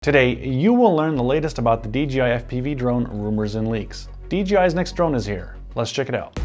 Today, you will learn the latest about the DJI FPV drone rumors and leaks. DJI's next drone is here. Let's check it out.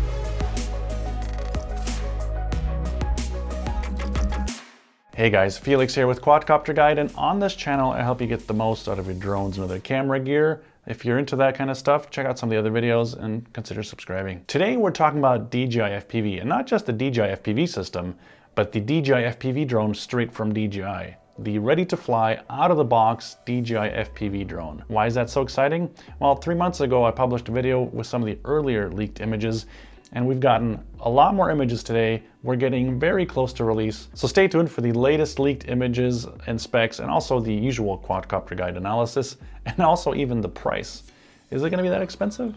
Hey guys, Felix here with Quadcopterguide, and on this channel I help you get the most out of your drones and other camera gear. If you're into that kind of stuff, check out some of the other videos and consider subscribing. Today we're talking about DJI FPV, and not just the DJI FPV system, but the DJI FPV drone straight from DJI. The ready-to-fly, out-of-the-box DJI FPV drone. Why is that so exciting? Well, 3 months ago I published a video with some of the earlier leaked images, and we've gotten a lot more images today. We're getting very close to release, so stay tuned for the latest leaked images and specs, and also the usual quadcopter guide analysis, and also even the price. Is it going to be that expensive?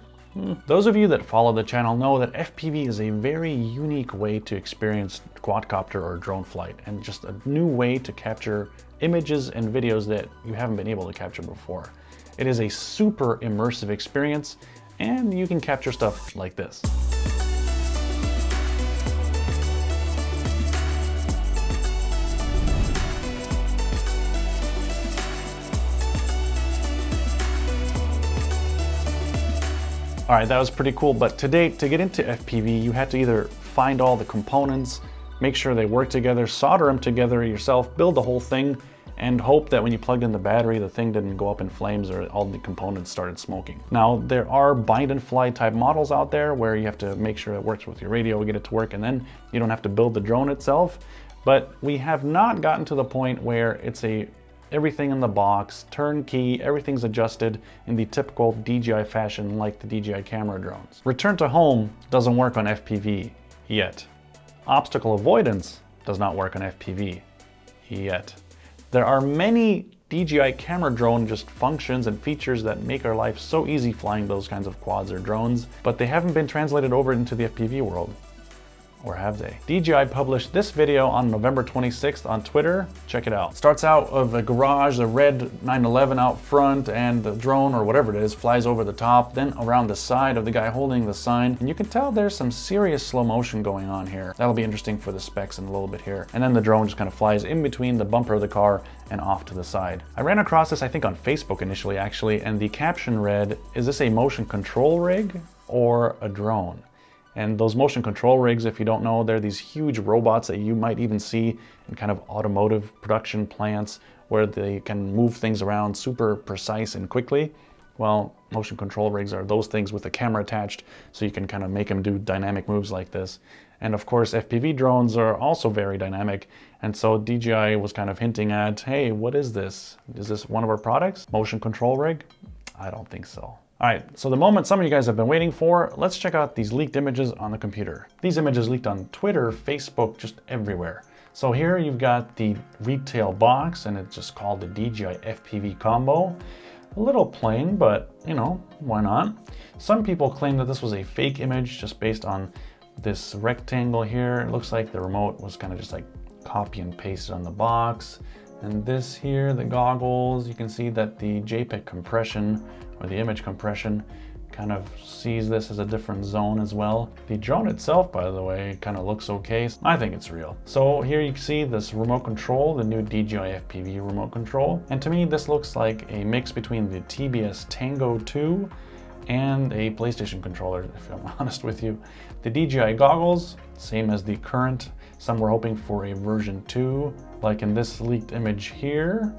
Those of you that follow the channel know that FPV is a very unique way to experience quadcopter or drone flight, and just a new way to capture images and videos that you haven't been able to capture before. It is a super immersive experience, and you can capture stuff like this. All right, that was pretty cool, but today, to get into FPV, you had to either find all the components, make sure they work together, solder them together yourself, build the whole thing, and hope that when you plugged in the battery, the thing didn't go up in flames or all the components started smoking. Now, there are bind and fly type models out there where you have to make sure it works with your radio, get it to work, and then you don't have to build the drone itself. But we have not gotten to the point where it's everything in the box, turnkey, everything's adjusted in the typical DJI fashion like the DJI camera drones. Return to home doesn't work on FPV yet. Obstacle avoidance does not work on FPV yet. There are many DJI camera drone just functions and features that make our life so easy flying those kinds of quads or drones, but they haven't been translated over into the FPV world. Or have they? DJI published this video on November 26th on Twitter. Check it out. Starts out of a garage, the red 911 out front, and the drone, or whatever it is, flies over the top, then around the side of the guy holding the sign. And you can tell there's some serious slow motion going on here. That'll be interesting for the specs in a little bit here. And then the drone just kind of flies in between the bumper of the car and off to the side. I ran across this, I think, on Facebook initially, actually, and the caption read, "Is this a motion control rig or a drone?" And those motion control rigs, if you don't know, they're these huge robots that you might even see in kind of automotive production plants where they can move things around super precise and quickly. Well, motion control rigs are those things with a camera attached, so you can kind of make them do dynamic moves like this. And of course, FPV drones are also very dynamic. And so DJI was kind of hinting at, hey, what is this? Is this one of our products? Motion control rig? I don't think so. All right, so the moment some of you guys have been waiting for, let's check out these leaked images on the computer. These images leaked on Twitter, Facebook, just everywhere. So here you've got the retail box, and it's just called the DJI FPV Combo. A little plain, but you know, why not? Some people claim that this was a fake image just based on this rectangle here. It looks like the remote was kind of just like copy and pasted on the box. And this here, the goggles, you can see that the JPEG compression, or the image compression, kind of sees this as a different zone as well. The drone itself, by the way, kind of looks okay. I think it's real. So here you can see this remote control, the new DJI FPV remote control. And to me, this looks like a mix between the TBS Tango 2 and a PlayStation controller, if I'm honest with you. The DJI goggles, same as the current. Some were hoping for a version 2, like in this leaked image here,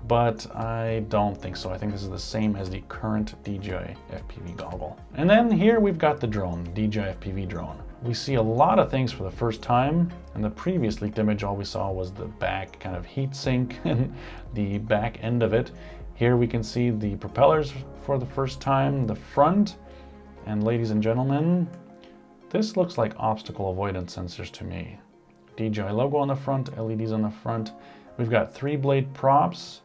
but I don't think so. I think this is the same as the current DJI FPV goggle. And then here we've got the drone, DJI FPV drone. We see a lot of things for the first time. In the previous leaked image, all we saw was the back kind of heat sink and the back end of it. Here we can see the propellers for the first time, the front, and ladies and gentlemen, this looks like obstacle avoidance sensors to me. DJI logo on the front, LEDs on the front. We've got 3 blade props.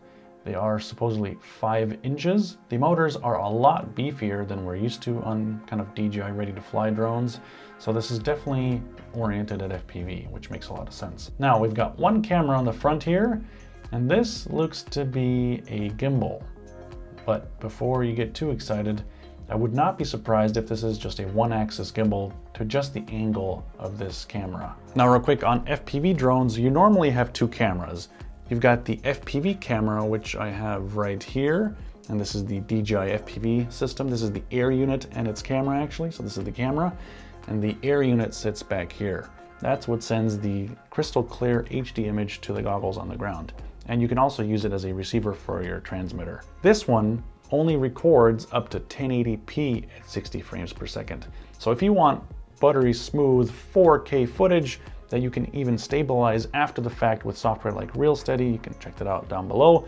They are supposedly 5 inches. The motors are a lot beefier than we're used to on kind of DJI ready to fly drones. So this is definitely oriented at FPV, which makes a lot of sense. Now we've got 1 camera on the front here, and this looks to be a gimbal. But before you get too excited, I would not be surprised if this is just a 1-axis gimbal to adjust the angle of this camera. Now real quick, on FPV drones, you normally have 2 cameras. You've got the FPV camera, which I have right here. And this is the DJI FPV system. This is the air unit and its camera actually. So this is the camera and the air unit sits back here. That's what sends the crystal clear HD image to the goggles on the ground. And you can also use it as a receiver for your transmitter. This one only records up to 1080p at 60 frames per second. So if you want buttery smooth 4K footage that you can even stabilize after the fact with software like RealSteady, you can check that out down below,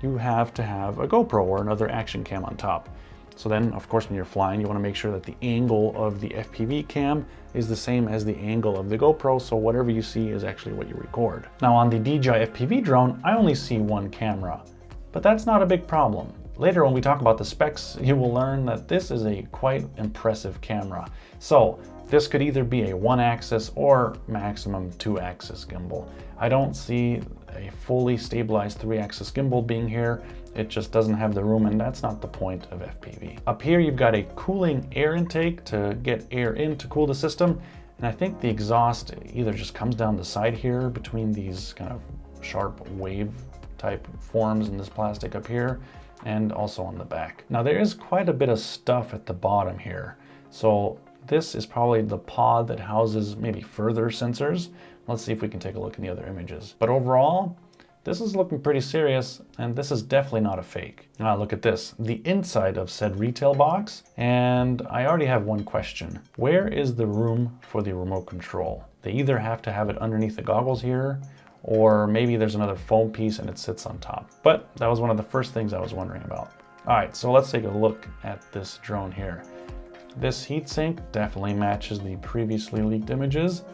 you have to have a GoPro or another action cam on top. So then, of course, when you're flying, you want to make sure that the angle of the FPV cam is the same as the angle of the GoPro, so whatever you see is actually what you record. Now on the DJI FPV drone, I only see one camera, but that's not a big problem. Later when we talk about the specs, you will learn that this is a quite impressive camera. So this could either be a 1-axis or maximum 2-axis gimbal. I don't see a fully stabilized 3-axis gimbal being here. It just doesn't have the room, and that's not the point of FPV. Up here you've got a cooling air intake to get air in to cool the system, and I think the exhaust either just comes down the side here between these kind of sharp wave type forms in this plastic up here, and also on the back. Now there is quite a bit of stuff at the bottom here. So this is probably the pod that houses maybe further sensors. Let's see if we can take a look in the other images. But overall, this is looking pretty serious, and this is definitely not a fake. Now look at this, the inside of said retail box, and I already have one question. Where is the room for the remote control? They either have to have it underneath the goggles here, or maybe there's another foam piece and it sits on top. But that was one of the first things I was wondering about. All right, so let's take a look at this drone here. This heatsink definitely matches the previously leaked images,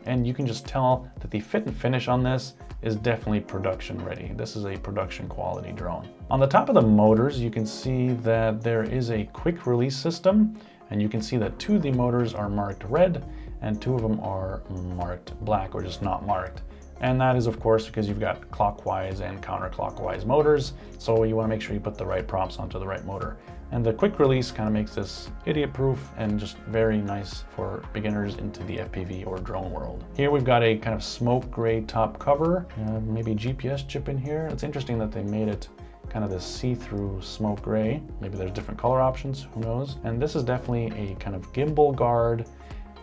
and you can just tell that the fit and finish on this is definitely production ready. This is a production quality drone. On the top of the motors, you can see that there is a quick release system, and you can see that 2 of the motors are marked red and 2 of them are marked black or just not marked. And that is, of course, because you've got clockwise and counterclockwise motors, so you want to make sure you put the right props onto the right motor. And the quick release kind of makes this idiot-proof and just very nice for beginners into the FPV or drone world. Here we've got a kind of smoke gray top cover, maybe GPS chip in here. It's interesting that they made it kind of this see-through smoke gray. Maybe there's different color options, who knows? And this is definitely a kind of gimbal guard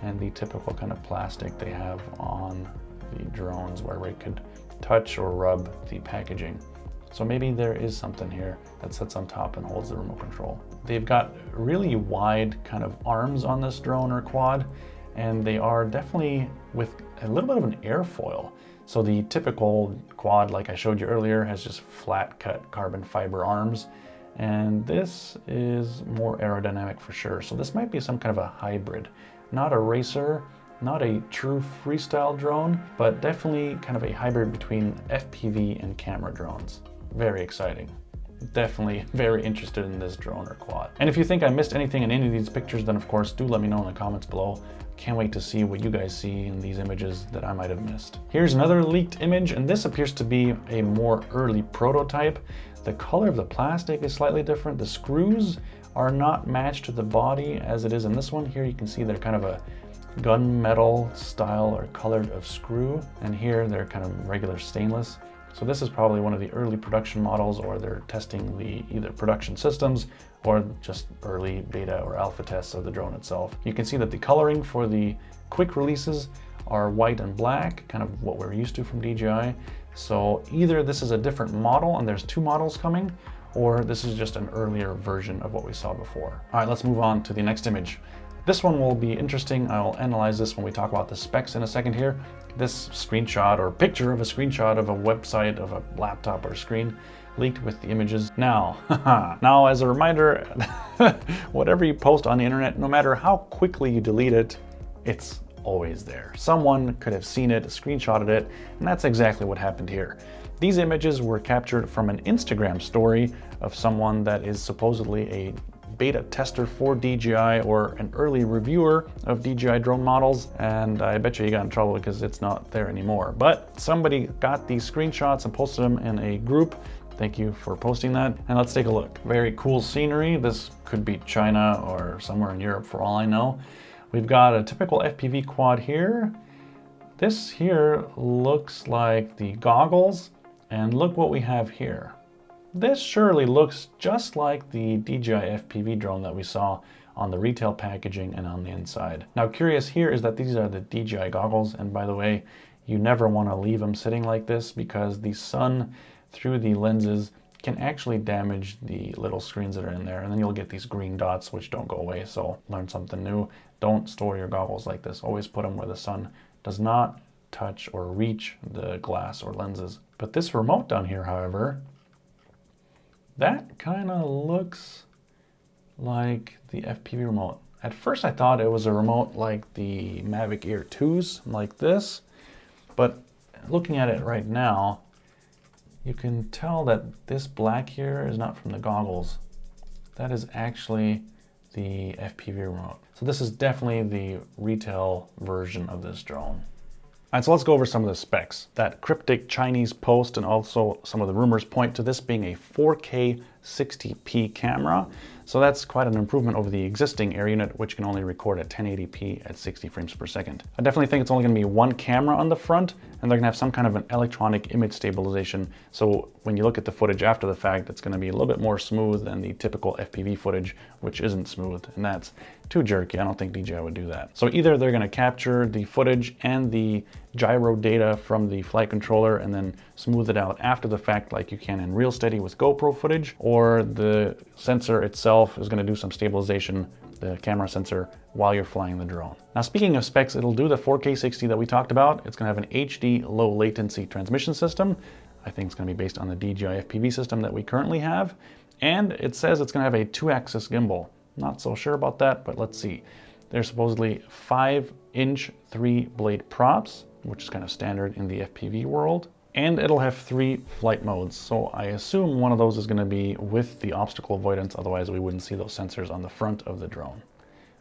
and the typical kind of plastic they have on the drones where we could touch or rub the packaging. So maybe there is something here that sits on top and holds the remote control. They've got really wide kind of arms on this drone or quad, and they are definitely with a little bit of an airfoil. So the typical quad, like I showed you earlier, has just flat cut carbon fiber arms, and this is more aerodynamic for sure. So this might be some kind of a hybrid, not a racer, not a true freestyle drone, but definitely kind of a hybrid between FPV and camera drones. Very exciting. Definitely very interested in this drone or quad. And if you think I missed anything in any of these pictures, then of course do let me know in the comments below. Can't wait to see what you guys see in these images that I might have missed. Here's another leaked image, and this appears to be a more early prototype. The color of the plastic is slightly different. The screws are not matched to the body as it is in this one. Here you can see they're kind of a gunmetal style or colored of screw, and here they're kind of regular stainless. So this is probably one of the early production models, or they're testing the either production systems or just early beta or alpha tests of the drone itself. You can see that the coloring for the quick releases are white and black, kind of what we're used to from DJI. So either this is a different model and there's 2 models coming, or this is just an earlier version of what we saw before. All right, let's move on to the next image. This one will be interesting. I'll analyze this when we talk about the specs in a second here. This screenshot or picture of a screenshot of a website of a laptop or screen leaked with the images. Now as a reminder, whatever you post on the internet, no matter how quickly you delete it, it's always there. Someone could have seen it, screenshotted it, and that's exactly what happened here. These images were captured from an Instagram story of someone that is supposedly a beta tester for DJI or an early reviewer of DJI drone models, and I bet you got in trouble because it's not there anymore. But somebody got these screenshots and posted them in a group. Thank you for posting that, and let's take a look. Very cool scenery. This could be China or somewhere in Europe for all I know. We've got a typical FPV quad here. This here looks like the goggles And look what we have here. This surely looks just like the DJI FPV drone that we saw on the retail packaging and on the inside. Now, curious here is that these are the Dji goggles, and by the way, you never want to leave them sitting like this because the sun through the lenses can actually damage the little screens that are in there, and then you'll get these green dots which don't go away. So learn something new. Don't store your goggles like this. Always put them where the sun does not touch or reach the glass or lenses. But this remote down here, however, that kind of looks like the FPV remote. At first I thought it was a remote like the Mavic Air 2s, like this, but looking at it right now, you can tell that this black here is not from the goggles. That is actually the FPV remote. So this is definitely the retail version of this drone. All right, so let's go over some of the specs. That cryptic Chinese post and also some of the rumors point to this being a 4K 60p camera. So that's quite an improvement over the existing Air unit, which can only record at 1080p at 60 frames per second. I definitely think it's only gonna be one camera on the front, and they're gonna have some kind of an electronic image stabilization. So when you look at the footage after the fact, it's gonna be a little bit more smooth than the typical FPV footage, which isn't smooth, and that's too jerky. I don't think DJI would do that. So either they're gonna capture the footage and the gyro data from the flight controller and then smooth it out after the fact like you can in Real Steady with GoPro footage, or the sensor itself is going to do some stabilization, the camera sensor, while you're flying the drone. Now, speaking of specs, it'll do the 4K 60 that we talked about. It's going to have an HD low latency transmission system. I think it's going to be based on the DJI FPV system that we currently have. And it says it's going to have a 2-axis gimbal. Not so sure about that, but let's see. There's supposedly 5-inch 3-blade props, which is kind of standard in the FPV world. And it'll have 3 flight modes. So I assume one of those is going to be with the obstacle avoidance, otherwise we wouldn't see those sensors on the front of the drone.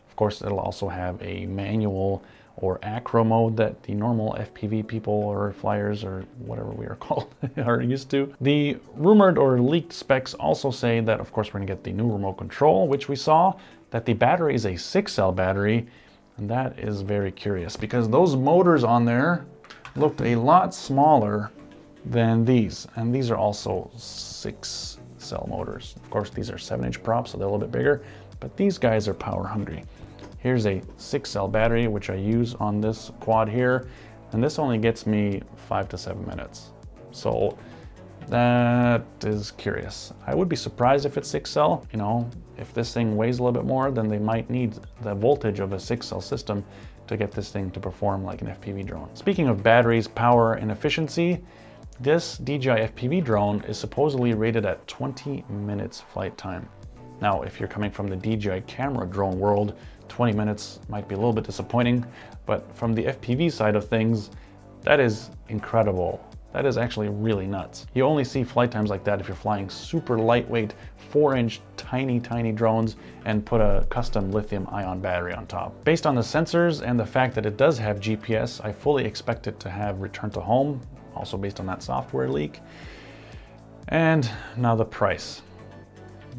Of course, it'll also have a manual or acro mode that the normal FPV people or flyers or whatever we are called are used to. The rumored or leaked specs also say that, of course, we're going to get the new remote control, which we saw, that the battery is a 6-cell battery. And that is very curious because those motors on there looked a lot smaller than these, and these are also 6-cell motors. Of course, these are 7-inch props, so they're a little bit bigger, but these guys are power hungry. Here's a 6-cell battery, which I use on this quad here, and this only gets me 5 to 7 minutes. So that is curious. I would be surprised if it's 6-cell. You know, if this thing weighs a little bit more, then they might need the voltage of a 6-cell system to get this thing to perform like an FPV drone. Speaking of batteries, power, and efficiency, this DJI FPV drone is supposedly rated at 20 minutes flight time. Now, if you're coming from the DJI camera drone world, 20 minutes might be a little bit disappointing, but from the FPV side of things, that is incredible. That is actually really nuts. You only see flight times like that if you're flying super lightweight, 4-inch tiny drones and put a custom lithium-ion battery on top. Based on the sensors and the fact that it does have GPS, I fully expect it to have return to home, also based on that software leak. And now the price.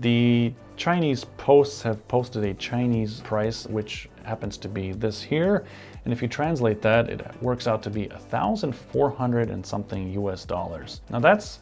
The Chinese posts have posted a Chinese price, which happens to be this here. And if you translate that, it works out to be 1,400 and something US dollars. Now that's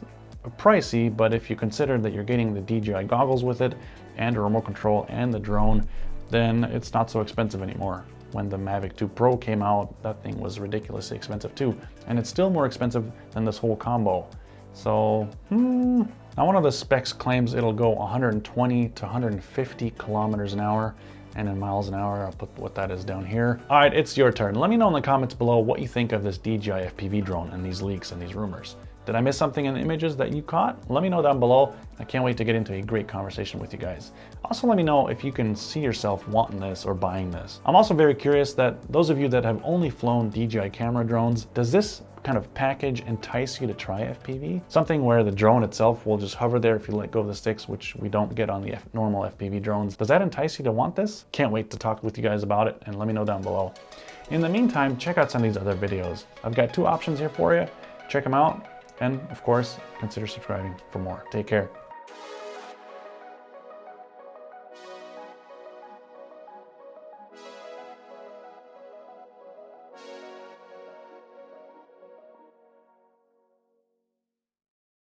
pricey, but if you consider that you're getting the DJI goggles with it and a remote control and the drone, then it's not so expensive anymore. When the Mavic 2 Pro came out, that thing was ridiculously expensive too. And it's still more expensive than this whole combo. So, now one of the specs claims it'll go 120 to 150 kilometers an hour. And in miles an hour, I'll put what that is down here. All right, it's your turn. Let me know in the comments below what you think of this DJI FPV drone and these leaks and these rumors. Did I miss something in the images that you caught? Let me know down below. I can't wait to get into a great conversation with you guys. Also, let me know if you can see yourself wanting this or buying this. I'm also very curious that those of you that have only flown DJI camera drones, does this kind of package entice you to try FPV? Something where the drone itself will just hover there if you let go of the sticks, which we don't get on the normal FPV drones. Does that entice you to want this? Can't wait to talk with you guys about it, and let me know down below. In the meantime, check out some of these other videos. I've got 2 options here for you. Check them out. And of course, consider subscribing for more. Take care.